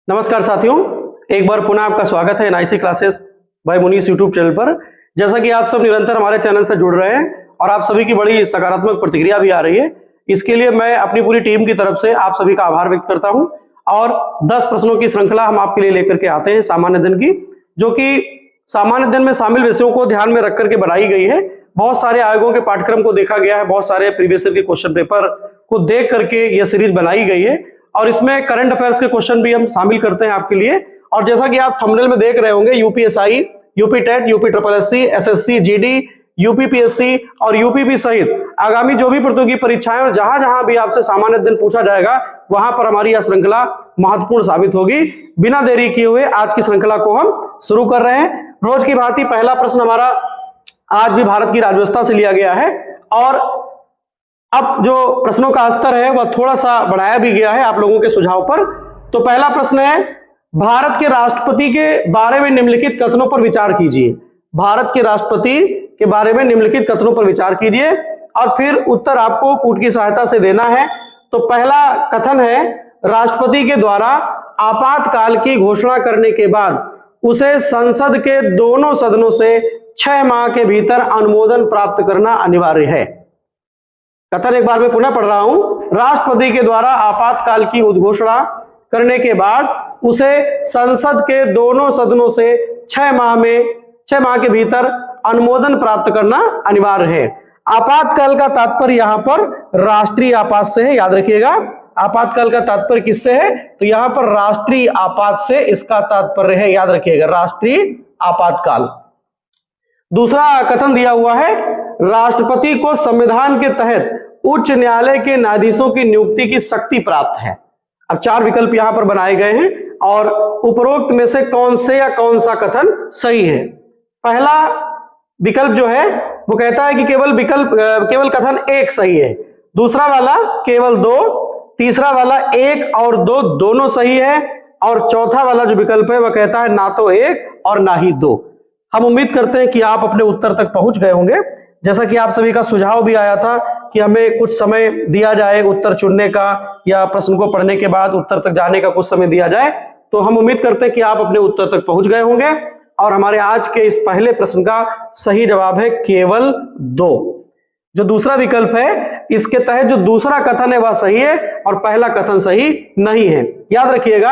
नमस्कार साथियों, एक बार पुनः आपका स्वागत है NIC classes by Munis YouTube channel पर। जैसा कि आप सब निरंतर हमारे चैनल से जुड़ रहे हैं और आप सभी की बड़ी सकारात्मक प्रतिक्रिया भी आ रही है, इसके लिए मैं अपनी पूरी टीम की तरफ से आप सभी का आभार व्यक्त करता हूं। और 10 प्रश्नों की श्रृंखला हम आपके लिए लेकर के आते हैं सामान्य दिन की, जो कि सामान्य दिन में शामिल विषयों को ध्यान में रख करके बनाई गई है। बहुत सारे आयोगों के पाठ्यक्रम को देखा गया है, बहुत सारे प्रीवियस ईयर के क्वेश्चन पेपर को देख करके यह सीरीज बनाई गई है और इसमें करंट अफेयर्स के क्वेश्चन भी हम शामिल करते हैं आपके लिए। और जैसा कि आप थंबनेल में देख रहे होंगे, UPSI, UP TET, UP triple SC, SSC, GD, UPPSC और यूपीपी सहित आगामी जो भी प्रतियोगी परीक्षाएं और जहां जहां भी आपसे सामान्य दिन पूछा जाएगा वहां पर हमारी यह श्रृंखला महत्वपूर्ण साबित होगी। बिना देरी किए हुए आज की श्रृंखला को हम शुरू कर रहे हैं। रोज की भांति पहला प्रश्न हमारा आज भी भारत की राज्यव्यवस्था से लिया गया है और अब जो प्रश्नों का स्तर है वह थोड़ा सा बढ़ाया भी गया है आप लोगों के सुझाव पर। तो पहला प्रश्न है, भारत के राष्ट्रपति के बारे में निम्नलिखित कथनों पर विचार कीजिए। भारत के राष्ट्रपति के बारे में निम्नलिखित कथनों पर विचार कीजिए और फिर उत्तर आपको कूट की सहायता से देना है। तो पहला कथन है, राष्ट्रपति के द्वारा आपातकाल की घोषणा करने के बाद उसे संसद के दोनों सदनों से 6 माह के भीतर अनुमोदन प्राप्त करना अनिवार्य है। कथन एक बार मैं पुनः पढ़ रहा हूं, राष्ट्रपति के द्वारा आपातकाल की उद्घोषणा करने के बाद उसे संसद के दोनों सदनों से 6 माह के भीतर अनुमोदन प्राप्त करना अनिवार्य है। आपातकाल का तात्पर्य यहां पर राष्ट्रीय आपात से है, याद रखिएगा। आपातकाल का तात्पर्य किससे है? तो यहां पर राष्ट्रीय आपात से इसका तात्पर्य है, याद रखिएगा, राष्ट्रीय आपातकाल। दूसरा कथन दिया हुआ है, राष्ट्रपति को संविधान के तहत उच्च न्यायालय के न्यायाधीशों की नियुक्ति की शक्ति प्राप्त है। अब 4 विकल्प यहां पर बनाए गए हैं और उपरोक्त में से कौन से या कौन सा कथन सही है? पहला विकल्प जो है वो कहता है कि केवल कथन 1 सही है, दूसरा वाला केवल 2, तीसरा वाला 1 और 2 दोनों सही है और चौथा वाला जो विकल्प है वह कहता है ना तो 1 और ना ही 2। हम उम्मीद करते हैं कि आप अपने उत्तर तक पहुंच गए होंगे। जैसा कि आप सभी का सुझाव भी आया था कि हमें कुछ समय दिया जाए उत्तर चुनने का या प्रश्न को पढ़ने के बाद उत्तर तक जाने का कुछ समय दिया जाए, तो हम उम्मीद करते हैं कि आप अपने उत्तर तक पहुंच गए होंगे। और हमारे आज के इस पहले प्रश्न का सही जवाब है केवल 2। जो दूसरा विकल्प है इसके तहत जो दूसरा कथन है वह सही है और पहला कथन सही नहीं है। याद रखिएगा,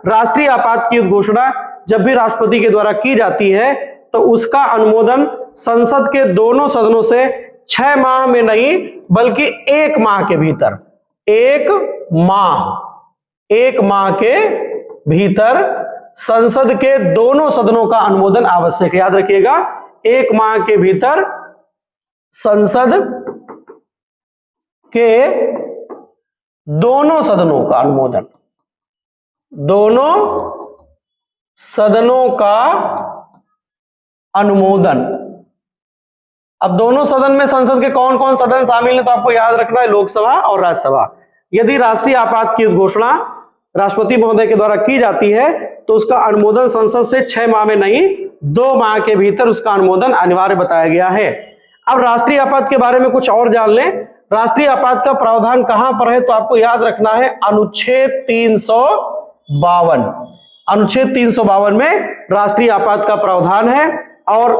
राष्ट्रीय आपात की घोषणा जब भी राष्ट्रपति के द्वारा की जाती है तो उसका अनुमोदन संसद के दोनों सदनों से 6 माह में नहीं बल्कि 1 माह के भीतर, 1 माह के भीतर संसद के दोनों सदनों का अनुमोदन आवश्यक है। याद रखिएगा, 1 माह के भीतर संसद के दोनों सदनों का अनुमोदन, दोनों सदनों का अनुमोदन। अब दोनों सदन में संसद के कौन कौन सदन शामिल है तो आपको याद रखना है, लोकसभा और राज्यसभा। यदि राष्ट्रीय आपात की घोषणा राष्ट्रपति महोदय के द्वारा की जाती है तो उसका अनुमोदन संसद से 6 माह में नहीं 2 माह के भीतर उसका अनुमोदन अनिवार्य बताया गया है। अब राष्ट्रीय आपात के बारे में कुछ और जान लें। राष्ट्रीय आपात का प्रावधान कहां पर है तो आपको याद रखना है अनुच्छेद 352। अनुच्छेद 352 में राष्ट्रीय आपात का प्रावधान है। और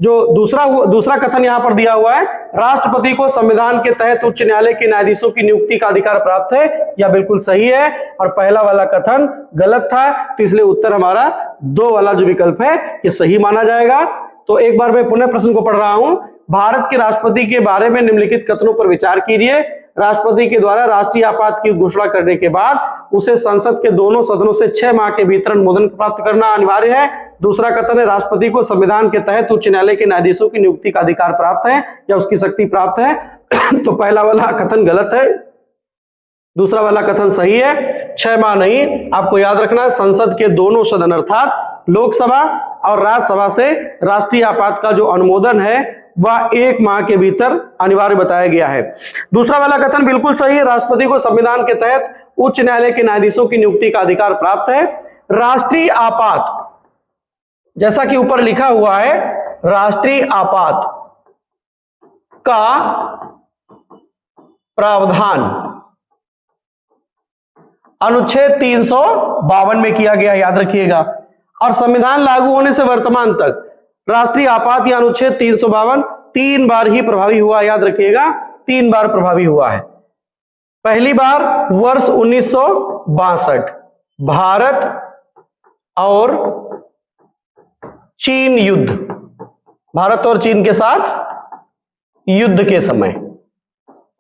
जो दूसरा कथन यहां पर दिया हुआ है, राष्ट्रपति को संविधान के तहत उच्च न्यायालय के न्यायाधीशों की नियुक्ति का अधिकार प्राप्त है, यह बिल्कुल सही है और पहला वाला कथन गलत था, तो इसलिए उत्तर हमारा 2 वाला जो विकल्प है यह सही माना जाएगा। तो एक बार मैं पुनः प्रश्न को पढ़ रहा हूं, भारत के राष्ट्रपति के बारे में निम्नलिखित कथनों पर विचार कीजिए। राष्ट्रपति के द्वारा राष्ट्रीय आपात की घोषणा करने के बाद उसे संसद के दोनों सदनों से 6 माह के भीतर अनुमोदन प्राप्त करना अनिवार्य है। दूसरा कथन है, राष्ट्रपति को संविधान के तहत उच्च न्यायालय के न्यायाधीशों की नियुक्ति का अधिकार प्राप्त है या उसकी शक्ति प्राप्त है। तो पहला वाला कथन गलत है, दूसरा वाला कथन सही है। 6 माह नहीं, आपको याद रखना है संसद के दोनों सदन अर्थात लोकसभा और राज्यसभा से राष्ट्रीय आपात का जो अनुमोदन है वह 1 माह के भीतर अनिवार्य बताया गया है। दूसरा वाला कथन बिल्कुल सही है, राष्ट्रपति को संविधान के तहत उच्च न्यायालय के न्यायाधीशों की नियुक्ति का अधिकार प्राप्त है। राष्ट्रीय आपात, जैसा कि ऊपर लिखा हुआ है, राष्ट्रीय आपात का प्रावधान अनुच्छेद 352 में किया गया, याद रखिएगा। और संविधान लागू होने से वर्तमान तक राष्ट्रीय आपात या अनुच्छेद 352 3 बार ही प्रभावी हुआ, याद रखिएगा, 3 बार प्रभावी हुआ है। पहली बार वर्ष 1962 भारत और चीन युद्ध, भारत और चीन के साथ युद्ध के समय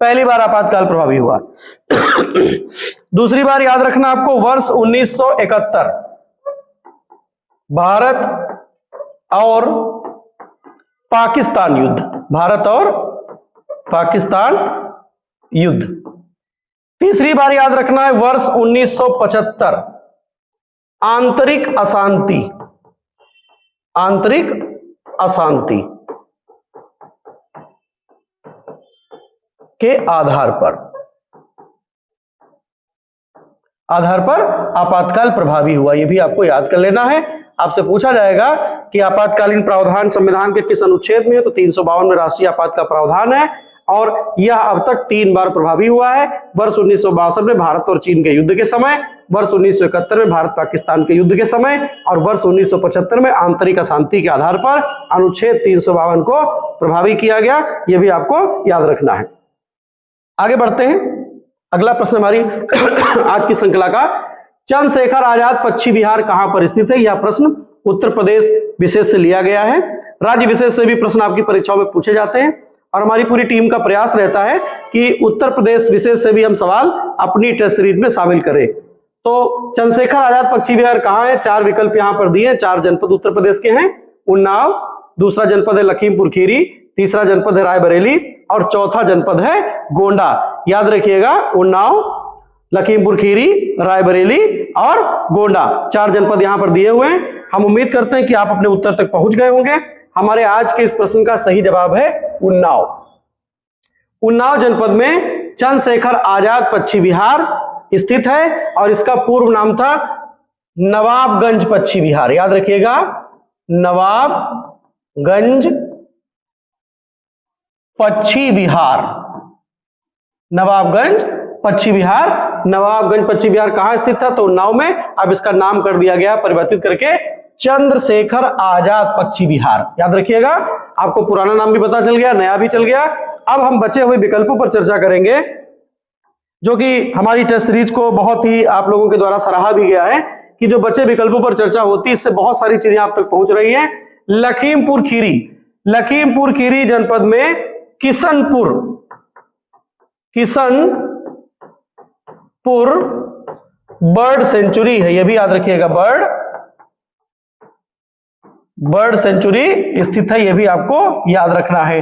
पहली बार आपातकाल प्रभावी हुआ। दूसरी बार याद रखना आपको, वर्ष 1971 भारत और पाकिस्तान युद्ध, भारत और पाकिस्तान युद्ध। तीसरी बार याद रखना है वर्ष 1975 आंतरिक अशांति, आंतरिक अशांति के आधार पर आपातकाल प्रभावी हुआ। यह भी आपको याद कर लेना है। आपसे पूछा जाएगा कि आपातकालीन प्रावधान संविधान के किस अनुच्छेद में है, तो 352 में राष्ट्रीय आपात का प्रावधान है और यह अब तक 3 बार प्रभावी हुआ है। वर्ष 1962 में भारत और चीन के युद्ध के समय, वर्ष 1971 में भारत पाकिस्तान के युद्ध के समय और वर्ष 1975 में आंतरिक अशांति के आधार पर अनुच्छेद 352 को प्रभावी किया गया। यह भी आपको याद रखना है। आगे बढ़ते हैं। अगला प्रश्न हमारी आज की श्रृंखला का, चंद्रशेखर आजाद पश्चिम बिहार कहां पर स्थित है? यह प्रश्न उत्तर प्रदेश विशेष से लिया गया है। राज्य विशेष से भी प्रश्न आपकी परीक्षाओं में पूछे जाते हैं और हमारी पूरी टीम का प्रयास रहता है कि उत्तर प्रदेश विशेष से भी हम सवाल अपनी टेस्ट सीरीज में शामिल करें। तो चंद्रशेखर आजाद पश्चिम बिहार कहां है? 4 विकल्प यहां पर दिए। 4 जनपद उत्तर प्रदेश के हैं। उन्नाव, दूसरा जनपद है लखीमपुर खीरी, तीसरा जनपद है रायबरेली और चौथा जनपद है गोंडा। याद रखिएगा, उन्नाव, लखीमपुर खीरी, रायबरेली और गोंडा, 4 जनपद यहां पर दिए हुए हैं। हम उम्मीद करते हैं कि आप अपने उत्तर तक पहुंच गए होंगे। हमारे आज के इस प्रश्न का सही जवाब है उन्नाव। उन्नाव जनपद में चंद्रशेखर आजाद पश्चिम बिहार स्थित है और इसका पूर्व नाम था नवाबगंज पश्चिम बिहार। याद रखिएगा, नवाबगंज पश्चिम बिहार, नवाबगंज पश्चिम बिहार। नवाबगंज पश्चिम बिहार कहां स्थित था? तो उन्नाव में। अब इसका नाम कर दिया गया परिवर्तित करके चंद्रशेखर आजाद पश्चिम बिहार। याद रखिएगा, आपको पुराना नाम भी पता चल गया, नया भी चल गया। अब हम बचे हुए विकल्पों पर चर्चा करेंगे, जो कि हमारी टेस्ट सीरीज को बहुत ही आप लोगों के द्वारा सराहा भी गया है कि जो बचे विकल्पों पर चर्चा होती है इससे बहुत सारी चीजें आप तक पहुंच रही हैं। लखीमपुर खीरी, लखीमपुर खीरी जनपद में किशनपुर बर्ड सेंचुरी है। यह भी याद रखिएगा, बर्ड सेंचुरी स्थित है। यह भी आपको याद रखना है।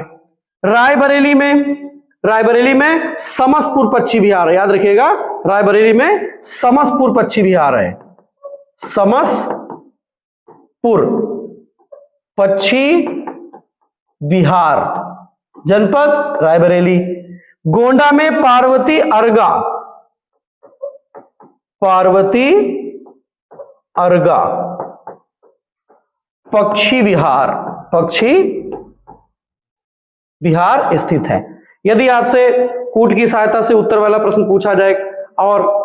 रायबरेली में समसपुर पश्चिम बिहार है। याद रखिएगा, रायबरेली में समसपुर पश्चिम बिहार है। समसपुर पश्चिम बिहार जनपद रायबरेली। गोंडा में पार्वती अर्गा पश्चिम बिहार स्थित है। यदि आपसे कूट की सहायता से उत्तर वाला प्रश्न पूछा जाए और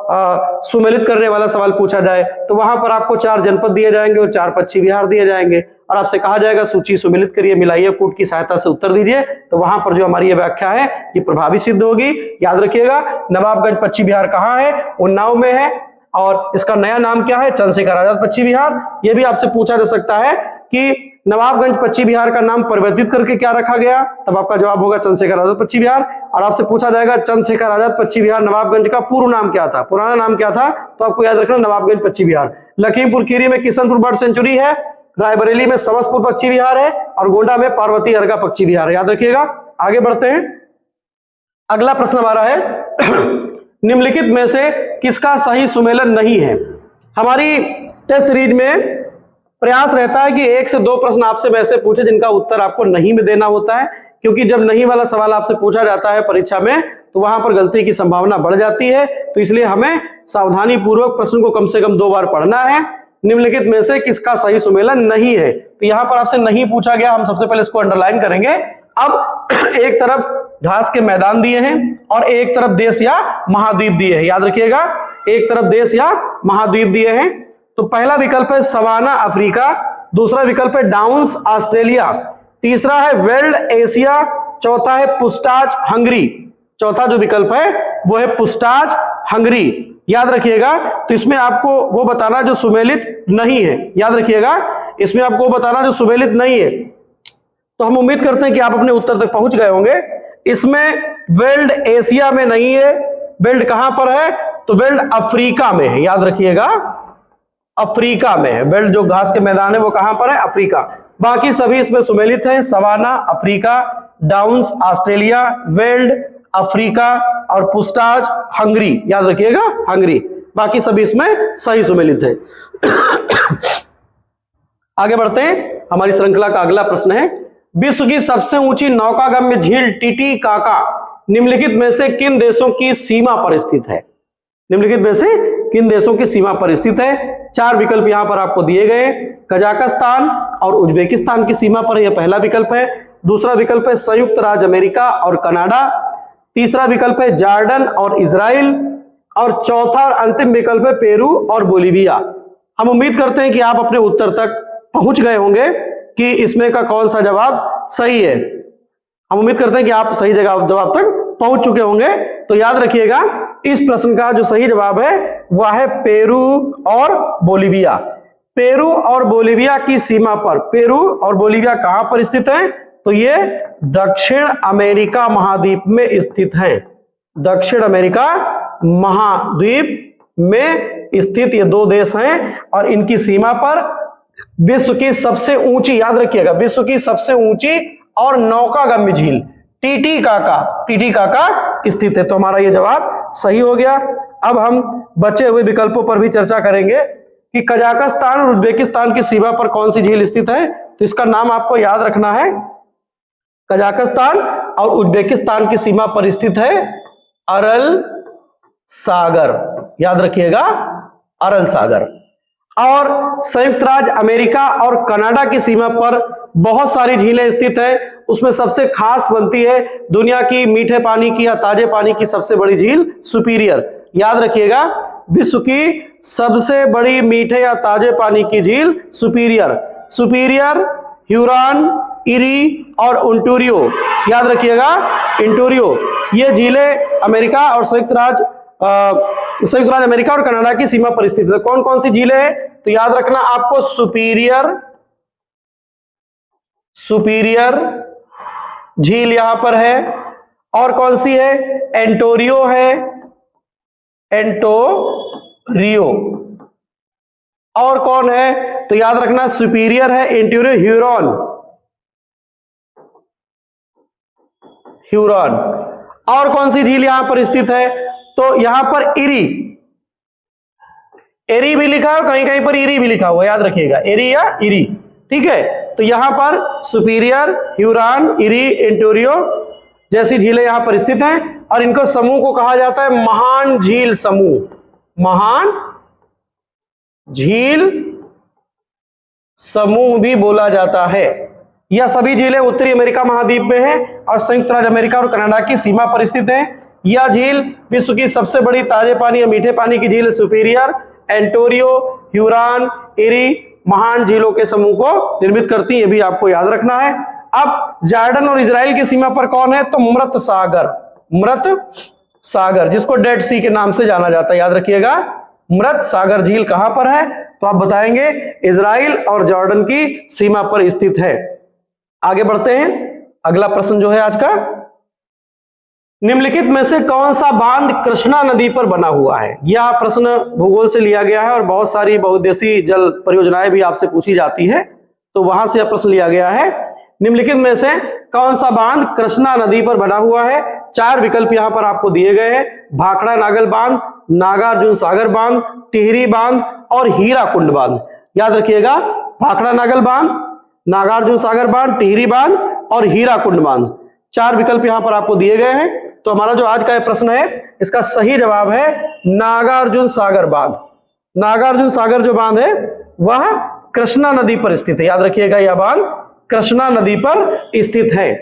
सुमेलित करने वाला सवाल पूछा जाए तो वहां पर आपको 4 जनपद दिए जाएंगे और 4 पश्चिम बिहार दिए जाएंगे और आपसे कहा जाएगा सूची सुमेलित करिए, मिलाइए, कूट की सहायता से उत्तर दीजिए। तो वहां पर जो हमारी ये व्याख्या है ये प्रभावी सिद्ध होगी। याद रखिएगा, नवाबगंज पश्चिम बिहार कहां है? उन्नाव में है और इसका नया नाम क्या है? चंद्रशेखर आजाद पश्चिम बिहार। यह भी आपसे पूछा जा सकता है कि नवाबगंज पश्चिम बिहार का नाम परिवर्तित करके क्या रखा गया, तब आपका जवाब होगा चंद्रशेखर आजाद पश्चिम बिहार। और आपसे पूछा जाएगा चंद्रशेखर आजाद पश्चिम बिहार नवाबगंज का पूर्व नाम क्या था, पुराना नाम क्या था, तो आपको याद रखना नवाबगंज पश्चिम बिहार। लखीमपुर खीरी में किशनपुर बर्ड सेंचुरी है, रायबरेली में समसपुर पश्चिम बिहार है और गोंडा में पार्वती अर्गा पश्चिम बिहार है। याद रखिएगा। आगे बढ़ते हैं। अगला प्रश्न हमारा है निम्नलिखित में से किसका सही सुमेलन नहीं है? हमारी टेस्ट सीरीज में प्रयास रहता है कि 1 से 2 प्रश्न आपसे वैसे पूछे जिनका उत्तर आपको नहीं में देना होता है, क्योंकि जब नहीं वाला सवाल आपसे पूछा जाता है परीक्षा में तो वहां पर गलती की संभावना बढ़ जाती है। तो इसलिए हमें सावधानी पूर्वक प्रश्न को कम से कम 2 बार पढ़ना है। निम्नलिखित में से किसका सही सुमेलन नहीं है? तो यहां पर आपसे नहीं पूछा गया, हम सबसे पहले इसको अंडरलाइन करेंगे। अब एक तरफ घास के मैदान दिए हैं और एक तरफ देश या महाद्वीप दिए हैं। याद रखिएगा, एक तरफ देश या महाद्वीप दिए हैं। तो पहला विकल्प है सवाना अफ्रीका, दूसरा विकल्प है डाउन्स ऑस्ट्रेलिया, तीसरा है वेल्ड एशिया, चौथा है पुस्टाच हंगरी। चौथा जो विकल्प है वो है पुस्टाच हंगरी। याद रखिएगा, तो इसमें आपको वो बताना जो सुमेलित नहीं है। याद रखिएगा, इसमें आपको बताना जो सुमेलित नहीं है। तो हम उम्मीद करते हैं कि आप अपने उत्तर तक पहुंच गए होंगे। इसमें वेल्ड एशिया में नहीं है, वेल्ड कहां पर है, तो वेल्ड अफ्रीका में है। याद रखिएगा, अफ्रीका में है। वेल्ड जो घास के मैदान है वो कहां पर है, अफ्रीका। बाकी सभी इसमें सुमेलित है, savanna Africa, downs Australia, veld Africa और पुस्टाच हंगरी। याद रखिएगा, हंगरी। बाकी सभी इसमें सही सुमेलित है। आगे बढ़ते हैं, हमारी श्रृंखला का अगला प्रश्न है, विश्व की सबसे ऊंची नौकागम्य झील टिटिकाका निम्नलिखित में से किन देशों की सीमा पर स्थित है? निम्नलिखित में से किन देशों की सीमा पर स्थित है? चार विकल्प यहां पर आपको दिए गए। कजाकिस्तान और उज्बेकिस्तान की सीमा पर यह पहला विकल्प है। दूसरा विकल्प है संयुक्त राज्य अमेरिका और कनाडा, तीसरा विकल्प है जॉर्डन और इजराइल, और चौथा और अंतिम विकल्प है पेरू और बोलीविया। हम उम्मीद करते हैं कि आप अपने उत्तर तक पहुंच गए होंगे कि इसमें का कौन सा जवाब सही है। हम उम्मीद करते हैं कि आप सही जवाब तक पहुंच चुके होंगे। तो याद रखिएगा, इस प्रश्न का जो सही जवाब है वह है पेरू और बोलीविया। पेरू और बोलीविया की सीमा पर, पेरू और बोलीविया कहां पर स्थित है, तो ये दक्षिण अमेरिका महाद्वीप में स्थित है। दक्षिण अमेरिका महाद्वीप में स्थित ये दो देश हैं और इनकी सीमा पर विश्व की सबसे ऊंची, याद रखिएगा, विश्व की सबसे ऊंची और नौकागम्य झील टिटिकाका स्थित है। तो हमारा ये जवाब सही हो गया। अब हम बचे हुए विकल्पों पर भी चर्चा करेंगे कि कजाकिस्तान और उज्बेकिस्तान की सीमा पर कौन सी झील स्थित है। तो इसका नाम आपको याद रखना है, कजाकिस्तान और उज्बेकिस्तान की सीमा पर स्थित है अरल सागर। याद रखिएगा, अरल सागर। और संयुक्त राज्य अमेरिका और कनाडा की सीमा पर बहुत सारी झीलें स्थित है। उसमें सबसे खास बनती है दुनिया की मीठे पानी की या ताजे पानी की सबसे बड़ी झील सुपीरियर। याद रखिएगा, विश्व की सबसे बड़ी मीठे या ताजे पानी की झील सुपीरियर, ह्यूरॉन, इरी और ओंटारियो। याद रखिएगा, ओंटारियो। ये झीलें अमेरिका और संयुक्त राज्य अमेरिका और कनाडा की सीमा पर स्थित है। कौन कौन सी झीलें हैं, तो याद रखना आपको सुपीरियर झील यहां पर है, और कौन सी है, एंटोरियो है, एंटोरियो। और कौन है, तो याद रखना सुपीरियर है, एंटोरियो, ह्यूरॉन। और कौन सी झील यहां पर स्थित है, तो यहां पर एरी भी लिखा है, कहीं कहीं पर इरी भी लिखा हुआ, याद रखिएगा, एरी या इरी। ठीक है, तो यहां पर सुपीरियर, ह्यूरॉन, इरी, एंटोरियो जैसी झीलें यहां पर स्थित हैं और इनको समूह को कहा जाता है महान झील समूह। महान झील समूह भी बोला जाता है। यह सभी झीलें उत्तरी अमेरिका महाद्वीप में हैं और संयुक्त राज्य अमेरिका और कनाडा की सीमा पर स्थित हैं। यह झील विश्व की सबसे बड़ी ताजे पानी या मीठे पानी की झील सुपीरियर, एंटोरियो, ह्यूरॉन, इरी महान झीलों के समूह को निर्मित करती है। यह भी आपको याद रखना है। अब जॉर्डन और इजराइल की सीमा पर कौन है, तो मृत सागर, जिसको डेड सी के नाम से जाना जाता है। याद रखिएगा, मृत सागर झील कहां पर है, तो आप बताएंगे इजराइल और जॉर्डन की सीमा पर स्थित है। आगे बढ़ते हैं, अगला प्रश्न जो है आज का, निम्नलिखित में से कौन सा बांध कृष्णा नदी पर बना हुआ है। यह प्रश्न भूगोल से लिया गया है और बहुत सारी बहुउद्देशीय जल परियोजनाएं भी आपसे पूछी जाती है, तो वहां से यह प्रश्न लिया गया है। निम्नलिखित में से कौन सा बांध कृष्णा नदी पर बना हुआ है। चार विकल्प यहां पर आपको दिए गए हैं, भाखड़ा नागल बांध, नागार्जुन सागर बांध, टिहरी बांध और हीराकुंड बांध। याद रखिएगा, भाखड़ा नागल बांध, नागार्जुन सागर बांध, टिहरी बांध और हीराकुंड बांध। चार विकल्प यहां पर आपको दिए गए हैं। तो हमारा जो आज का प्रश्न है, इसका सही जवाब है नागार्जुन सागर बांध। नागार्जुन सागर जो बांध है वह कृष्णा नदी पर स्थित है। याद रखिएगा, यह बांध कृष्णा नदी पर स्थित है।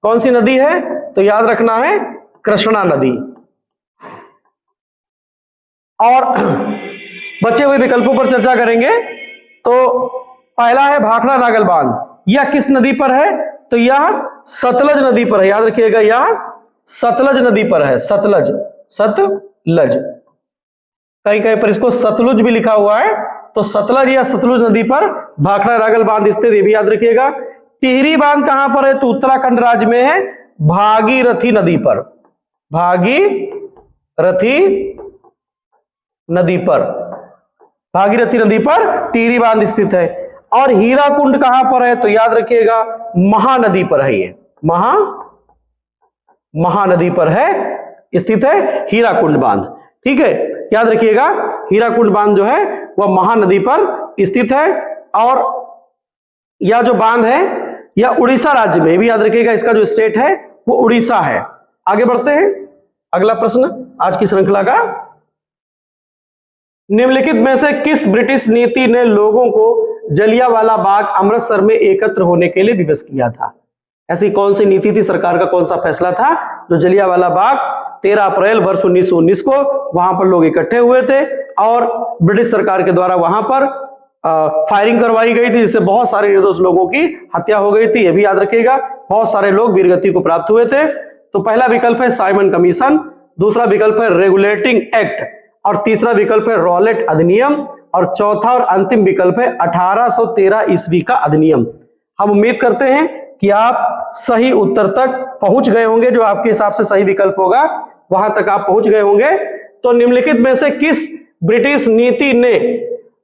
कौन सी नदी है, तो याद रखना है कृष्णा नदी। और बचे हुए विकल्पों पर चर्चा करेंगे। तो पहला है भाखड़ा नागल बांध, यह किस नदी पर है? तो यह सतलज नदी पर है। याद रखिएगा, यह सतलज नदी पर है। सतलज, सतलज, कहीं कहीं पर इसको सतलुज भी लिखा हुआ है। तो सतलज या सतलुज नदी पर भाखड़ा नागल बांध स्थित, ये भी याद रखिएगा। टिहरी बांध कहां पर है? तो उत्तराखंड राज्य में है, भागीरथी नदी पर। भागीरथी नदी पर, भागीरथी नदी पर टिहरी बांध स्थित है। और हीराकुंड कहां पर है? तो याद रखिएगा महानदी पर है, ये महानदी पर है स्थित है हीराकुंड बांध। ठीक है, याद रखिएगा हीराकुंड बांध जो है वह महानदी पर स्थित है। और यह जो बांध है यह उड़ीसा राज्य में, भी याद रखिएगा इसका जो स्टेट है वो उड़ीसा है। आगे बढ़ते हैं, अगला प्रश्न आज की श्रृंखला का। निम्नलिखित में से किस ब्रिटिश नीति ने लोगों को जलियांवाला बाग अमृतसर में एकत्र होने के लिए विवश किया था? ऐसी कौन सी नीति थी, सरकार का कौन सा फैसला था जो जलियांवाला बाग 13 अप्रैल वर्ष 1919 को वहां पर लोग इकट्ठे हुए थे और ब्रिटिश सरकार के द्वारा वहां पर फायरिंग करवाई गई थी, जिससे बहुत सारे निर्दोष लोगों की हत्या हो गई थी। यह भी याद रखिएगा, बहुत सारे लोग वीरगति को प्राप्त हुए थे। तो पहला विकल्प है साइमन कमीशन, दूसरा विकल्प है रेगुलेटिंग एक्ट, और तीसरा विकल्प है रॉलेट अधिनियम, और चौथा और अंतिम विकल्प है 1813 ईस्वी का अधिनियम। हम उम्मीद करते हैं कि आप सही उत्तर तक पहुंच गए होंगे, जो आपके हिसाब से सही विकल्प होगा वहां तक आप पहुंच गए होंगे। तो निम्नलिखित में से किस ब्रिटिश नीति ने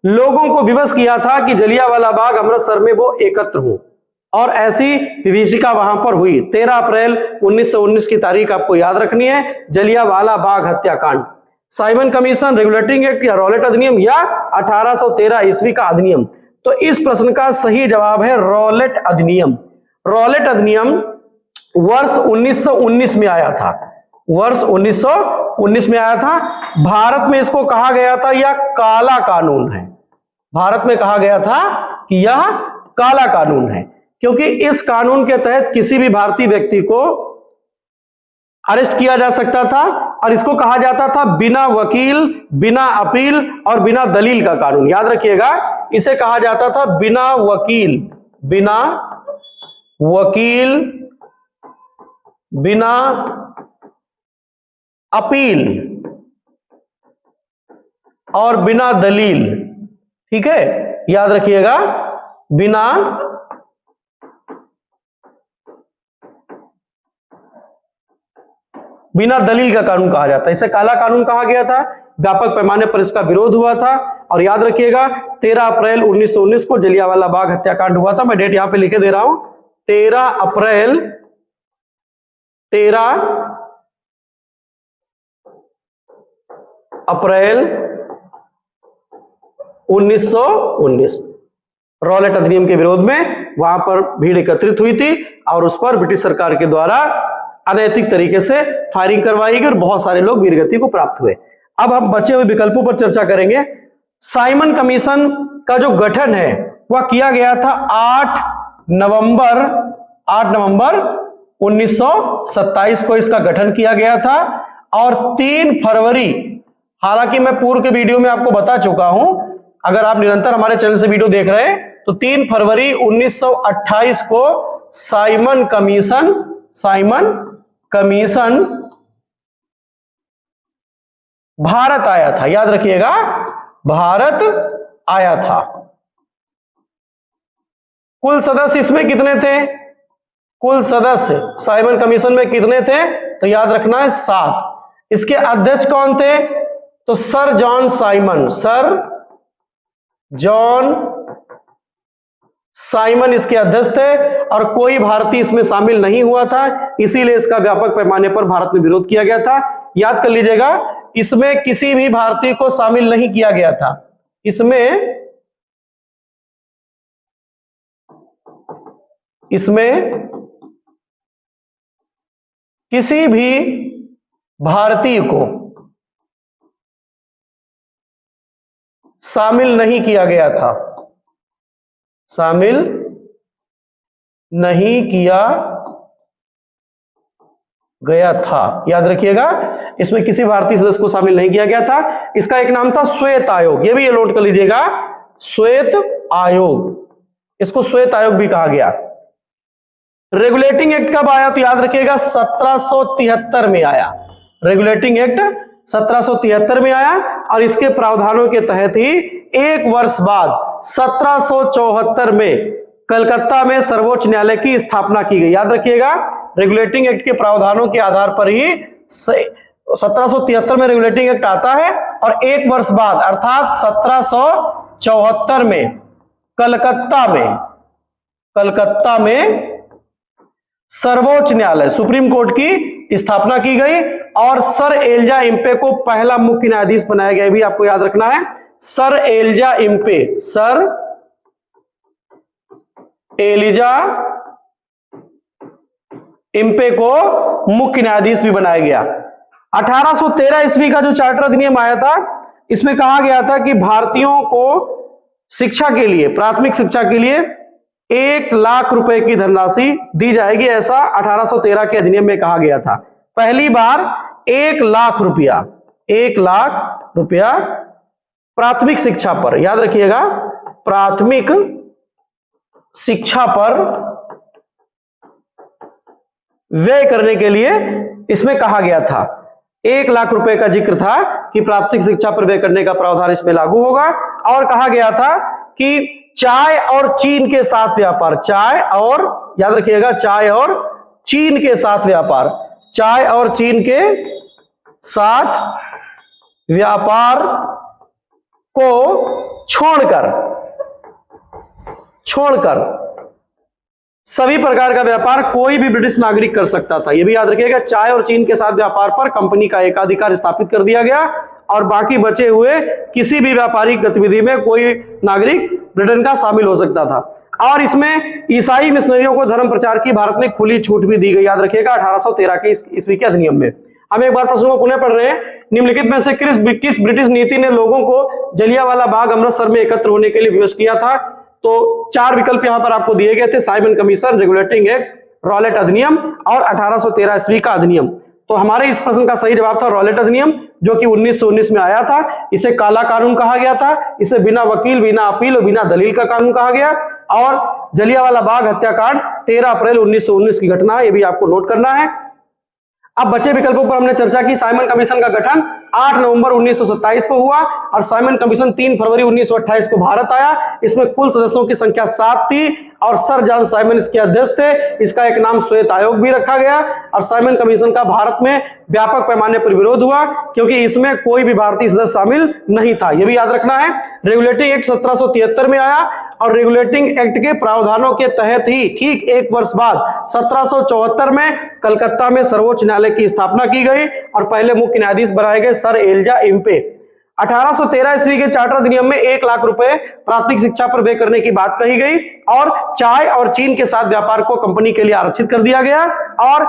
लोगों को विवश किया था कि जलियांवाला बाग अमृतसर में वो एकत्र हो? और ऐसी विभीषिका वहां पर हुई 13 अप्रैल 1919 की तारीख आपको याद रखनी है, जलियांवाला बाग हत्याकांड। साइमन कमीशन, रेगुलेटिंग एक्ट, या रॉलेट अधिनियम, या 1813 ईस्वी का अधिनियम? तो इस प्रश्न का सही जवाब है रॉलेट अधिनियम। रॉलेट अधिनियम वर्ष 1919 में आया था, वर्ष 1919 में आया था। भारत में इसको कहा गया था यह काला कानून है। भारत में कहा गया था कि यह काला कानून है, क्योंकि इस कानून के तहत किसी भी भारतीय व्यक्ति को अरेस्ट किया जा सकता था, और इसको कहा जाता था बिना वकील, बिना अपील और बिना दलील का कानून। याद रखिएगा, इसे कहा जाता था बिना वकील, बिना वकील, बिना अपील और बिना दलील। ठीक है, याद रखिएगा, बिना दलील का कानून कहा जाता है। इसे काला कानून कहा गया था। व्यापक पैमाने पर इसका विरोध हुआ था। और याद रखिएगा 13 अप्रैल 1919 को जलियांवाला बाग हत्याकांड हुआ था। मैं डेट यहां पे लिखे दे रहा हूं, 13 अप्रैल 1919 रॉलेट अधिनियम के विरोध में वहां पर भीड़ एकत्रित हुई थी, और उस पर ब्रिटिश सरकार के द्वारा अनैतिक तरीके से फायरिंग करवाई गई और बहुत सारे लोग वीरगति को प्राप्त हुए। अब हम बचे हुए विकल्पों पर चर्चा करेंगे। साइमन कमीशन का जो गठन है वह किया गया था 8 नवंबर 1927 को इसका गठन किया गया था, और 3 फरवरी, हालांकि मैं पूर्व के वीडियो में आपको बता चुका हूं, अगर आप निरंतर हमारे चैनल से वीडियो देख रहे हैं, तो 3 फरवरी 1928 को साइमन कमीशन भारत आया था। याद रखिएगा, भारत आया था। कुल सदस्य इसमें कितने थे? कुल सदस्य साइमन कमीशन में कितने थे? तो याद रखना है 7। इसके अध्यक्ष कौन थे? तो sir John Simon, sir John Simon इसके अध्यक्ष थे, और कोई भारतीय इसमें शामिल नहीं हुआ था, इसीलिए इसका व्यापक पैमाने पर भारत में विरोध किया गया था। याद कर लीजिएगा, इसमें किसी भी भारतीय को शामिल नहीं किया गया था। इसमें किसी भी भारतीय को शामिल नहीं किया गया था, शामिल नहीं किया गया था। याद रखिएगा, इसमें किसी भारतीय सदस्य को शामिल नहीं किया गया था। इसका एक नाम था श्वेत आयोग, ये भी ये नोट कर लीजिएगा, श्वेत आयोग, इसको श्वेत आयोग भी कहा गया। रेगुलेटिंग एक्ट कब आया तो याद रखिएगा 1773 में आया। रेगुलेटिंग एक्ट 1773 में आया और इसके प्रावधानों के तहत ही एक वर्ष बाद 1774 में कलकत्ता में सर्वोच्च न्यायालय की स्थापना की गई। याद रखिएगा, रेगुलेटिंग एक्ट के प्रावधानों के आधार पर ही 1773 में रेगुलेटिंग एक्ट आता है और एक वर्ष बाद अर्थात 1774 में कलकत्ता में सर्वोच्च न्यायालय सुप्रीम कोर्ट की स्थापना की गई और सर एलिजा इम्पे को पहला मुख्य न्यायाधीश बनाया गया। भी आपको याद रखना है, सर एलिजा इम्पे को मुख्य न्यायाधीश भी बनाया गया। 1813 ईस्वी का जो चार्टर अधिनियम आया था, इसमें कहा गया था कि भारतीयों को शिक्षा के लिए, प्राथमिक शिक्षा के लिए 1 लाख रुपए की धनराशि दी जाएगी, ऐसा 1813 के अधिनियम में कहा गया था। पहली बार 1 लाख रुपया प्राथमिक शिक्षा पर, याद रखिएगा, प्राथमिक शिक्षा पर व्यय करने के लिए इसमें कहा गया था। 1 लाख रुपए का जिक्र था कि प्राथमिक शिक्षा पर व्यय करने का प्रावधान इसमें लागू होगा। और कहा गया था कि चाय और चीन के साथ व्यापार, चाय और, याद रखिएगा, चाय और चीन के साथ व्यापार, चाय और चीन के साथ व्यापार को छोड़कर सभी प्रकार का व्यापार कोई भी ब्रिटिश नागरिक कर सकता था। यह भी याद रखिएगा, चाय और चीन के साथ व्यापार पर कंपनी का एकाधिकार स्थापित कर दिया गया और बाकी बचे हुए किसी भी व्यापारिक गतिविधि में कोई नागरिक ब्रिटेन का शामिल हो सकता था। और इसमें ईसाई मिशनरियों को धर्म प्रचार की भारत में खुली छूट भी दी गई। याद रखिएगा 1813 के ईस्वी के अधिनियम में। हम एक बार प्रश्न को पुनः पढ़ रहे हैं। निम्नलिखित में से किस ब्रिटिश नीति ने लोगों को जलियांवाला बाग अमृतसर में एकत्र होने के लिए विवश किया था? तो 4 विकल्प यहां पर आपको दिए गए थे, Simon commission, regulating act, Rowlatt अधिनियम और 1813 ईस्वी का अधिनियम। तो हमारे इस प्रश्न का सही जवाब था रॉलेट अधिनियम, जो कि 1919 में आया था। इसे काला कानून कहा गया था, इसे बिना वकील, बिना अपील और बिना दलील का कानून कहा गया। और जलियांवाला बाग हत्याकांड 13 अप्रैल 1919 की घटना है, ये भी आपको नोट करना है। अब बचे विकल्पों पर हमने चर्चा की। साइमन कमीशन का गठन 8 नवंबर 1927 को हुआ और साइमन कमीशन 3 फरवरी 1928 को भारत आया। इसमें कुल सदस्यों की संख्या 7 थी और सर जॉन साइमन इसके अध्यक्ष थे। इसका एक नाम श्वेत आयोग भी रखा गया और साइमन कमीशन का भारत में व्यापक पैमाने पर विरोध हुआ क्योंकि इसमें कोई भी भारतीय सदस्य शामिल नहीं था। यह भी याद रखना है। रेगुलेटिंग एक्ट 1773 में आया और रेगुलेटिंग एक्ट के प्रावधानों के तहत ही ठीक एक वर्ष बाद 1774 में कलकत्ता में सर्वोच्च न्यायालय की स्थापना की गई और पहले मुख्य न्यायाधीश बनाए गए सर एलिजा इम्पे। 1813 ईस्वी के चार्टर अधिनियम में 1 लाख रुपए प्राथमिक शिक्षा पर व्यय करने की बात कही गई और चाय और चीन के साथ व्यापार को कंपनी के लिए आरक्षित कर दिया गया और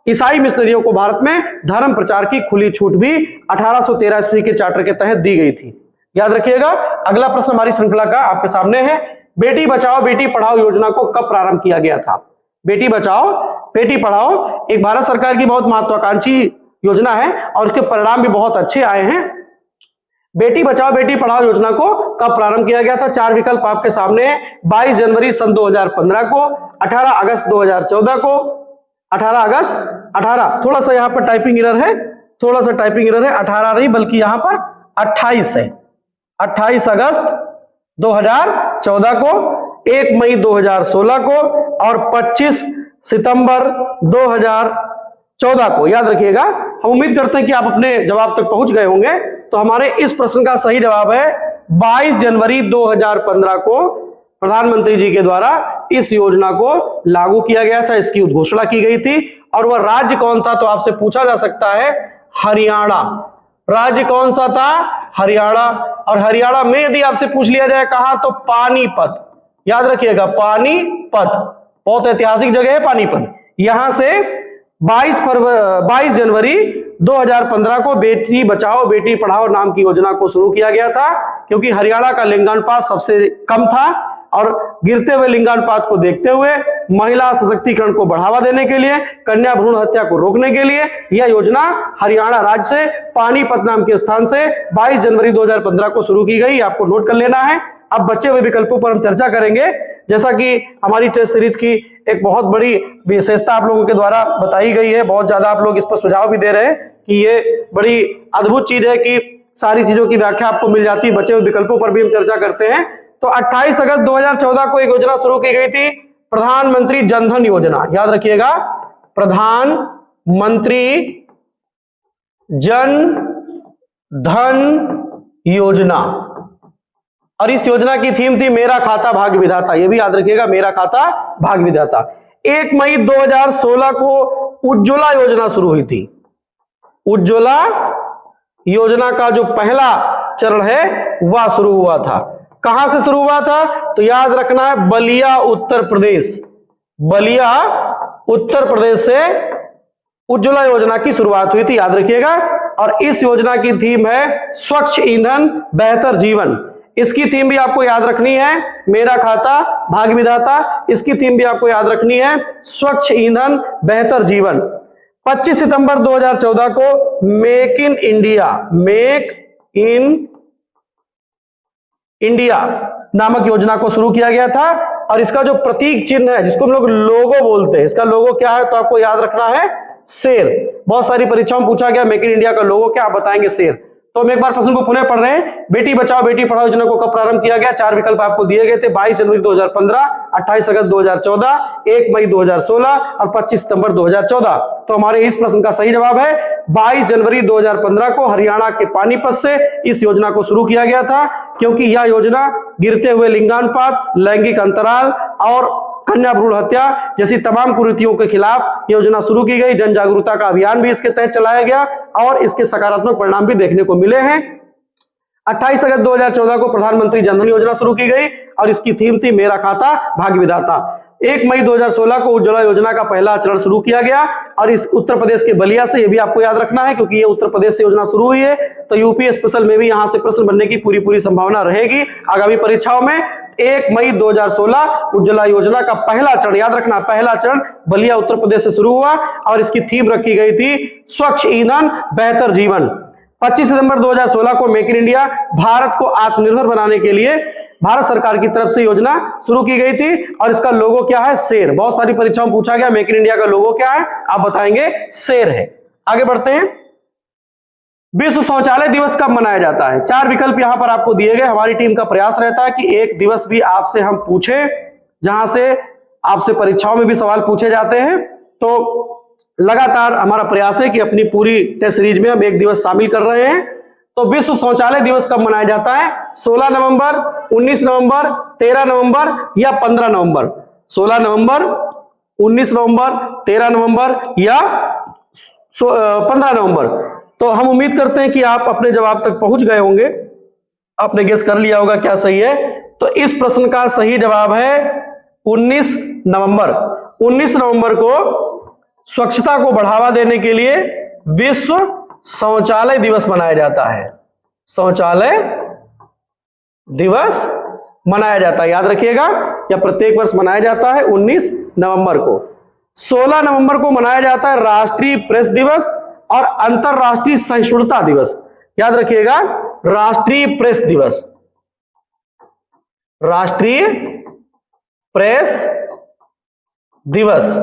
ईसाई मिशनरियों को भारत में धर्म प्रचार की खुली छूट भी 1813 ईस्वी के चार्टर के तहत दी गई थी। याद रखिएगा। अगला प्रश्न हमारी श्रृंखला का आपके सामने है। बेटी बचाओ बेटी पढ़ाओ योजना को कब प्रारंभ किया गया था? बेटी बचाओ बेटी पढ़ाओ एक भारत सरकार की बहुत महत्वाकांक्षी योजना है और उसके परिणाम भी बहुत अच्छे आए हैं। बेटी बचाओ बेटी पढ़ाओ योजना को कब प्रारंभ किया गया था? 4 विकल्प आपके सामने है। 22 जनवरी सन 2015 को, 18 अगस्त 2014 को, 18 थोड़ा सा यहाँ पर टाइपिंग एरर है, 18 नहीं बल्कि यहाँ पर 28 है। 28 अगस्त 2014 को, 1 मई 2016 को और 25 सितंबर 2014 को। याद रखिएगा। हम उम्मीद करते हैं कि आप अपने जवाब तक पहुंच गए होंगे। तो हमारे इस प्रश्न का सही जवाब है 22 जनवरी 2015 को प्रधानमंत्री जी के द्वारा इस योजना को लागू किया गया था, इसकी उद्घोषणा की गई थी। और वह राज्य कौन था तो आपसे पूछा जा सकता है, हरियाणा। राज्य कौन सा था? हरियाणा। और हरियाणा में यदि आपसे पूछ लिया जाए कहां, तो पानीपत। याद रखिएगा, पानीपत बहुत ऐतिहासिक जगह है पानीपत। यहां से 22 जनवरी 2015 को बेटी बचाओ बेटी पढ़ाओ नाम की योजना को शुरू किया गया था क्योंकि हरियाणा का लिंगानुपात सबसे कम था और गिरते हुए लिंगानुपात को देखते हुए महिला सशक्तिकरण को बढ़ावा देने के लिए, कन्या भ्रूण हत्या को रोकने के लिए यह योजना हरियाणा राज्य से पानीपत नाम के स्थान से 22 जनवरी 2015 को शुरू की गई। आपको नोट कर लेना है। अब बचे हुए विकल्पों पर हम चर्चा करेंगे। जैसा कि हमारी टेस्ट सीरीज की एक बहुत बड़ी विशेषता आप लोगों के द्वारा बताई गई है, बहुत ज्यादा आप लोग इस पर सुझाव भी दे रहे हैं कि ये बड़ी अद्भुत चीज है कि सारी चीजों की व्याख्या आपको मिल जाती है। बचे हुए विकल्पों पर भी हम चर्चा करते हैं। तो 28 अगस्त 2014 को एक योजना शुरू की गई थी, प्रधानमंत्री जनधन योजना। याद रखिएगा, प्रधानमंत्री जन धन योजना। और इस योजना की थीम थी मेरा खाता भाग्य विधाता। यह भी याद रखिएगा, मेरा खाता भाग्य विधाता। 1 मई 2016 को उज्ज्वला योजना शुरू हुई थी। उज्ज्वला योजना का जो पहला चरण है वह शुरू हुआ था। कहां से शुरू हुआ था? तो याद रखना है, बलिया उत्तर प्रदेश। बलिया उत्तर प्रदेश से उज्ज्वला योजना की शुरुआत हुई थी, याद रखिएगा। और इस योजना की थीम है स्वच्छ ईंधन बेहतर जीवन। इसकी थीम भी आपको याद रखनी है, मेरा खाता भाग्य विधाता। इसकी थीम भी आपको याद रखनी है, स्वच्छ ईंधन बेहतर जीवन। 25 सितंबर 2014 को make in India, make in India नामक योजना को शुरू किया गया था। और इसका जो प्रतीक चिन्ह है, जिसको हम लोग लोगो बोलते हैं, इसका लोगो क्या है? तो आपको याद रखना है शेर। बहुत सारी परीक्षाओं में पूछा गया मेक इन इंडिया का लोगो क्या, आप बताएंगे शेर। तो हम एक बार प्रश्न को पुनः पढ़ रहे हैं। बेटी बचाओ बेटी पढ़ाओ योजना को कब प्रारंभ किया गया? 4 विकल्प आपको दिए गए थे, 22 जनवरी 2015, 28 अगस्त 2014, 1 मई 2016 और 25 सितंबर 2014। तो हमारे इस प्रश्न का सही जवाब है 22 जनवरी 2015 को हरियाणा के पानीपत से इस योजना को शुरू किया गया था, क्योंकि यह योजना गिरते हुए लिंगानुपात, लैंगिक अंतराल और कन्या भ्रूण हत्या जैसी तमाम कुरीतियों के खिलाफ योजना शुरू की गई। जन जागरूकता का अभियान भी इसके तहत चलाया गया और इसके सकारात्मक परिणाम भी देखने को मिले हैं। 28 अगस्त 2014 को प्रधानमंत्री जनधन योजना शुरू की गई और इसकी थीम थी मेरा खाता भाग्य विधाता। 1 मई 2016 को उज्ज्वला योजना का पहला चरण शुरू किया गया और इस उत्तर प्रदेश के बलिया से, ये भी आपको याद रखना है क्योंकि ये उत्तर प्रदेश से योजना शुरू हुई है। तो यूपी स्पेशल में भी यहां से प्रश्न बनने की पूरी संभावना रहेगी आगामी परीक्षाओं में। 1 मई 2016 उज्ज्वला योजना का पहला चरण, याद रखना पहला चरण बलिया उत्तर प्रदेश से शुरू हुआ और इसकी थीम रखी गई थी स्वच्छ ईंधन बेहतर जीवन। 25 सितंबर 2016 को मेक इन इंडिया, भारत को आत्मनिर्भर बनाने के लिए भारत सरकार की तरफ से योजना शुरू की गई थी और इसका लोगो क्या है? शेर। बहुत सारी परीक्षाओं में पूछा गया मेक इन इंडिया का लोगो क्या है, आप बताएंगे शेर है। आगे बढ़ते हैं। विश्व शौचालय दिवस कब मनाया जाता है? 4 विकल्प यहां पर आपको दिए गए। हमारी टीम का प्रयास रहता है कि एक दिवस भी आपसे हम पूछे जहां से आपसे परीक्षाओं में भी सवाल पूछे जाते हैं। तो लगातार हमारा प्रयास है कि अपनी पूरी टेस्ट सीरीज में हम एक दिवस शामिल कर रहे हैं। तो विश्व शौचालय दिवस कब मनाया जाता है? 16 नवंबर, 19 नवंबर, 13 नवंबर या 15 नवंबर? 16 नवंबर, 19 नवंबर, 13 नवंबर या 15 नवंबर? तो हम उम्मीद करते हैं कि आप अपने जवाब तक पहुंच गए होंगे। आपने गेस कर लिया होगा क्या सही है। तो इस प्रश्न का सही जवाब है 19 नवंबर। 19 नवंबर को स्वच्छता को बढ़ावा देने के लिए विश्व शौचालय दिवस मनाया जाता है। शौचालय दिवस मनाया जाता है, याद रखिएगा। या प्रत्येक वर्ष मनाया जाता है 19 नवंबर को। 16 नवंबर को मनाया जाता है राष्ट्रीय प्रेस दिवस और अंतरराष्ट्रीय सहिष्णुता दिवस। याद रखिएगा, राष्ट्रीय प्रेस दिवस, राष्ट्रीय प्रेस दिवस।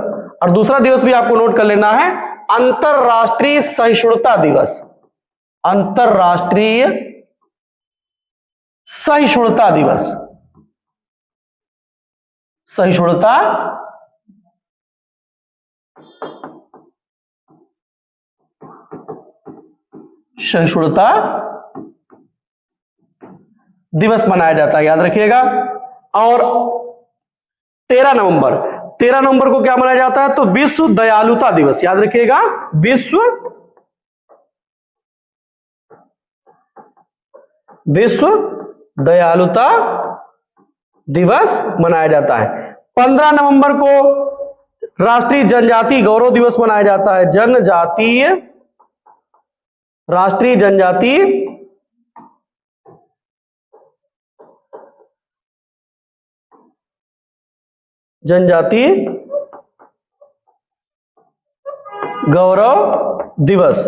और दूसरा दिवस भी आपको नोट कर लेना है, अंतरराष्ट्रीय सहिष्णुता दिवस। अंतरराष्ट्रीय सहिष्णुता दिवस, सहिष्णुता सहिष्णुता दिवस मनाया जाता है, याद रखिएगा। और 13 नवंबर को क्या मनाया जाता है? तो विश्व दयालुता दिवस, याद रखिएगा। विश्व दयालुता दिवस मनाया जाता है। 15 नवंबर को राष्ट्रीय जनजातीय गौरव दिवस मनाया जाता है। जनजातीय, राष्ट्रीय जनजातीय जनजाति गौरव दिवस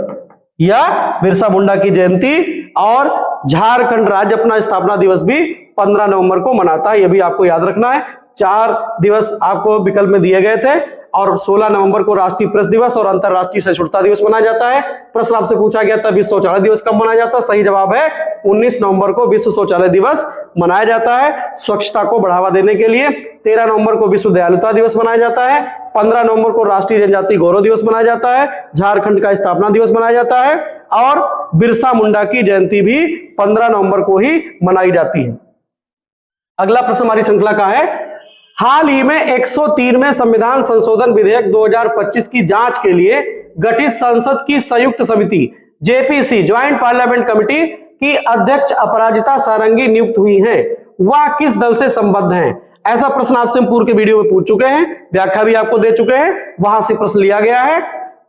या बिरसा मुंडा की जयंती। और झारखंड राज्य अपना स्थापना दिवस भी 15 नवंबर को मनाता है, यह भी आपको याद रखना है। 4 दिवस आपको विकल्प में दिए गए थे और 16 नवंबर को राष्ट्रीय प्रेस दिवस और अंतरराष्ट्रीय सहिष्णुता दिवस मनाया जाता है। प्रश्न आपसे पूछा गया था विश्व शौचालय दिवस कब मनाया जाता है, सही जवाब है 19 नवंबर को विश्व शौचालय दिवस मनाया जाता है स्वच्छता को बढ़ावा देने के लिए। 13 नवंबर को विश्व दयालुता दिवस मनाया जाता है। 15 नवंबर को राष्ट्रीय जनजाति गौरव दिवस मनाया जाता है। झारखंड का स्थापना दिवस मनाया जाता है और बिरसा मुंडा की जयंती भी 15 नवंबर को ही मनाई जाती है। अगला प्रश्न हमारी श्रृंखला का है, हाल ही में 103वें संविधान संशोधन विधेयक 2025 की जांच के लिए गठित संसद की संयुक्त समिति जेपीसी ज्वाइंट पार्लियामेंट कमेटी की अध्यक्ष अपराजिता सारंगी नियुक्त हुई हैं, वह किस दल से संबद्ध हैं? ऐसा प्रश्न आपसे हम पूर्व के वीडियो में पूछ चुके हैं, व्याख्या भी आपको दे चुके हैं, वहां से प्रश्न लिया गया है।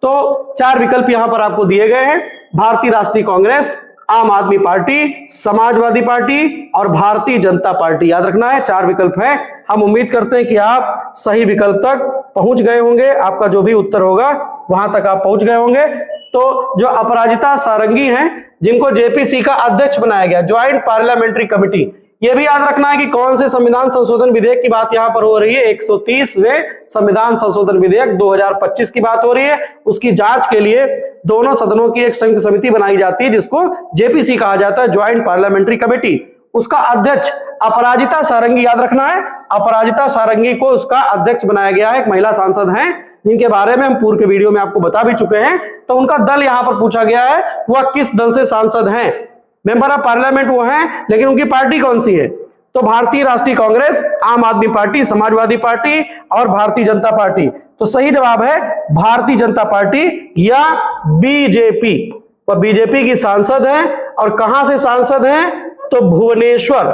तो 4 विकल्प यहां पर आपको दिए गए हैं, भारतीय राष्ट्रीय कांग्रेस, आम आदमी पार्टी, समाजवादी पार्टी और भारतीय जनता पार्टी। याद रखना है 4 विकल्प है। हम उम्मीद करते हैं कि आप सही विकल्प तक पहुंच गए होंगे, आपका जो भी उत्तर होगा वहां तक आप पहुंच गए होंगे। तो जो अपराजिता सारंगी हैं, जिनको जेपीसी का अध्यक्ष बनाया गया, ज्वाइंट पार्लियामेंट्री कमेटी, यह भी याद रखना है कि कौन से संविधान संशोधन विधेयक की बात यहां पर हो रही है, 130वें संविधान संशोधन विधेयक 2025 की बात हो रही है। उसकी जांच के लिए दोनों सदनों की एक संयुक्त समिति बनाई जाती है जिसको जेपीसी कहा जाता है, ज्वाइंट पार्लियामेंट्री कमेटी। उसका अध्यक्ष अपराजिता सारंगी, याद रखना है अपराजिता सारंगी को उसका अध्यक्ष बनाया गया है। एक महिला सांसद हैं जिनके बारे में हम पूर्व के वीडियो में आपको बता भी चुके हैं। तो उनका दल यहां पर पूछा गया है, वह किस दल से सांसद हैं, मेंबर ऑफ पार्लियामेंट वो हैं, लेकिन उनकी पार्टी कौन सी है? तो भारतीय राष्ट्रीय कांग्रेस, आम आदमी पार्टी, समाजवादी पार्टी और भारतीय जनता पार्टी। तो सही जवाब है भारतीय जनता पार्टी या बीजेपी। वह बीजेपी की सांसद है और कहां से सांसद हैं? तो भुवनेश्वर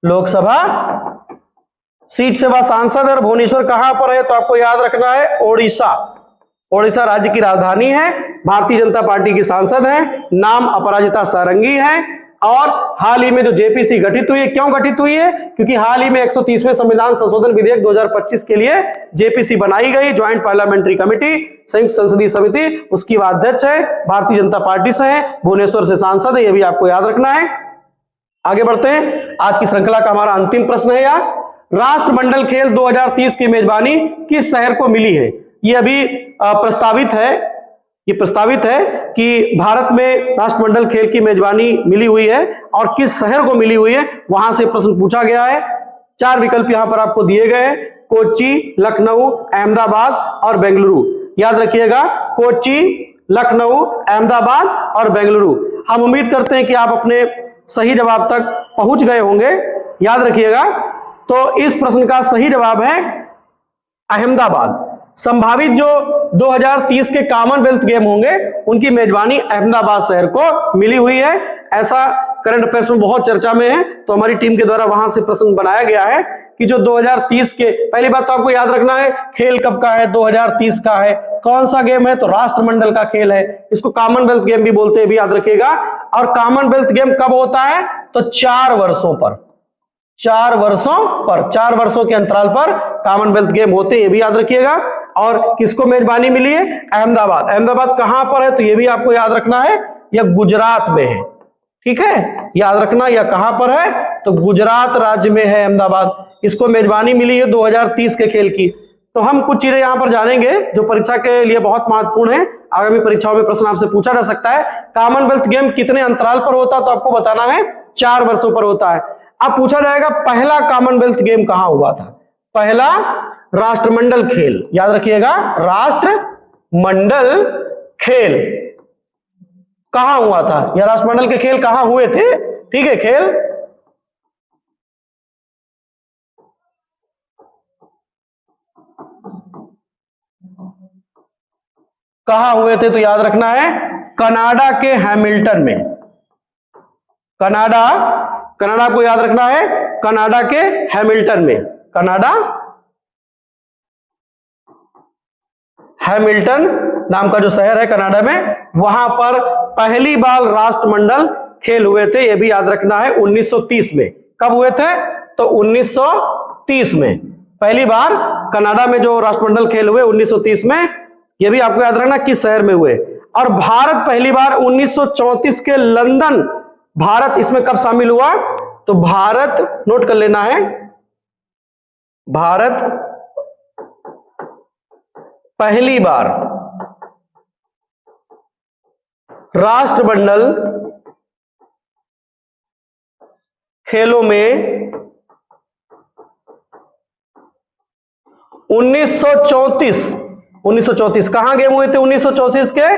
लोकसभा सीट से वह सांसद है। और भुवनेश्वर कहां पर है? तो आपको याद रखना है ओडिशा राज्य की राजधानी है। भारतीय जनता पार्टी की सांसद है, नाम अपराजिता सारंगी है। और हाल ही में जो जेपीसी गठित हुई है, क्यों गठित हुई है? क्योंकि हाल ही में 130वें संविधान संशोधन विधेयक 2025 के लिए जेपीसी बनाई गई, ज्वाइंट पार्लियामेंट्री कमेटी, संयुक्त संसदीय समिति, उसकी वह अध्यक्ष है, भारतीय जनता पार्टी से है, भुवनेश्वर से सांसद है, यह भी आपको याद रखना है। आगे बढ़ते हैं, आज की श्रृंखला का हमारा अंतिम प्रश्न है यार, राष्ट्रमंडल खेल 2030 की मेजबानी किस शहर को मिली है? ये अभी प्रस्तावित है कि भारत में राष्ट्रमंडल खेल की मेजबानी मिली हुई है और किस शहर को मिली हुई है, वहां से प्रश्न पूछा गया है। 4 विकल्प यहां पर आपको दिए गए हैं, कोच्चि, लखनऊ, अहमदाबाद और बेंगलुरु। याद रखिएगा, कोच्चि, लखनऊ, अहमदाबाद और बेंगलुरु। हम उम्मीद करते हैं कि आप अपने सही जवाब तक पहुंच गए होंगे। याद रखिएगा, तो इस प्रश्न का सही जवाब है अहमदाबाद। संभावित जो 2030 के कॉमनवेल्थ गेम होंगे उनकी मेजबानी अहमदाबाद शहर को मिली हुई है। ऐसा करंट अफेयर्स में बहुत चर्चा में है, तो हमारी टीम के द्वारा वहां से प्रश्न बनाया गया है कि जो 2030 के, पहली बात तो आपको याद रखना है खेल कब का है, 2030 का है। कौन सा गेम है? तो राष्ट्रमंडल का खेल है, इसको कॉमनवेल्थ गेम भी बोलते हैं, भी याद रखिएगा। और कॉमनवेल्थ गेम कब होता है? तो 4 वर्षों पर 4 वर्षों के अंतराल पर कॉमनवेल्थ गेम होते हैं, ये भी याद रखिएगा। और किसको मेजबानी मिली है? अहमदाबाद कहां पर है? तो ये भी आपको याद रखना है, यह गुजरात में है। ठीक है, याद रखना यह कहां पर है? तो गुजरात राज्य में है अहमदाबाद। इसको मेजबानी मिली है 2030 के खेल की। तो हम कुछ चीजें यहां पर जानेंगे जो परीक्षा के लिए बहुत महत्वपूर्ण है, आगामी परीक्षाओं में प्रश्न आपसे पूछा जा सकता है। कॉमनवेल्थ गेम कितने अंतराल पर होता है? तो आपको बताना है 4 वर्षों पर होता है। अब पूछा जाएगा पहला कॉमनवेल्थ गेम कहां हुआ था? पहला राष्ट्रमंडल खेल, याद रखिएगा, राष्ट्रमंडल खेल कहां हुआ था, या राष्ट्रमंडल के खेल कहां हुए थे? ठीक है, खेल कहां हुए थे? तो याद रखना है कनाडा के हैमिल्टन में। कनाडा को याद रखना है, कनाडा के हैमिल्टन में। कनाडा हैमिल्टन नाम का जो शहर है कनाडा में, वहां पर पहली बार राष्ट्रमंडल खेल हुए थे, ये भी याद रखना है, 1930 में। कब हुए थे? तो 1930 में पहली बार कनाडा में जो राष्ट्रमंडल खेल हुए 1930 में, ये भी आपको याद रखना किस शहर में हुए। और भारत पहली बार 1934 के लंदन, भारत इसमें कब शामिल हुआ? तो भारत, नोट कर लेना है, भारत पहली बार राष्ट्रमंडल खेलों में 1934 कहां गेम हुए थे 1934 के?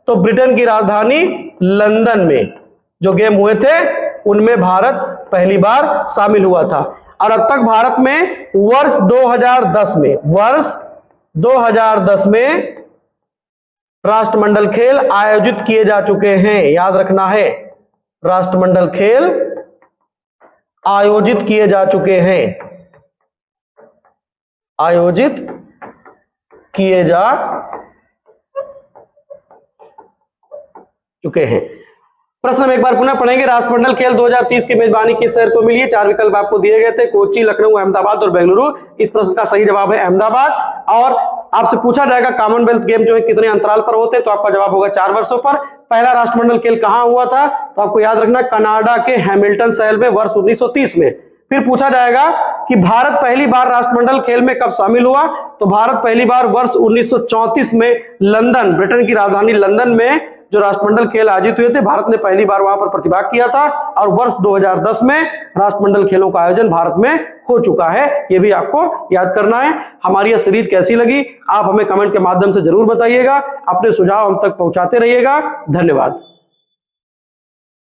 तो ब्रिटेन की राजधानी लंदन में जो गेम हुए थे उनमें भारत पहली बार शामिल हुआ था। और अब तक भारत में वर्ष 2010 में राष्ट्रमंडल खेल आयोजित किए जा चुके हैं, याद रखना है, राष्ट्रमंडल खेल आयोजित किए जा चुके हैं, आयोजित किए जा चुके हैं। प्रश्न हम एक बार पुनः पढ़ेंगे। राष्ट्रमंडल खेल 2030 की मेजबानी किस शहर को मिली है? 4 विकल्प आपको दिए गए थे, कोच्चि, लखनऊ, अहमदाबाद और बेंगलुरु। इस प्रश्न का सही जवाब है अहमदाबाद। और आपसे पूछा जाएगा कॉमनवेल्थ गेम जो है कितने अंतराल पर होते हैं, तो आपका जवाब होगा 4 वर्षों पर। पहला राष्ट्रमंडल खेल कहां हुआ था? तो आपको याद रखना कनाडा के हैमिल्टन शहर में वर्ष 1930 में। फिर पूछा जाएगा कि भारत पहली बार राष्ट्रमंडल खेल में कब शामिल हुआ? तो भारत पहली बार वर्ष 1934 में लंदन, ब्रिटेन की राजधानी लंदन में जो राष्ट्रमंडल खेल आयोजित हुए थे, भारत ने पहली बार वहां पर प्रतिभाग किया था। और वर्ष 2010 में राष्ट्रमंडल खेलों का आयोजन भारत में हो चुका है, यह भी आपको याद करना है। हमारी यह सीरीज कैसी लगी आप हमें कमेंट के माध्यम से जरूर बताइएगा, अपने सुझाव हम तक पहुंचाते रहिएगा। धन्यवाद।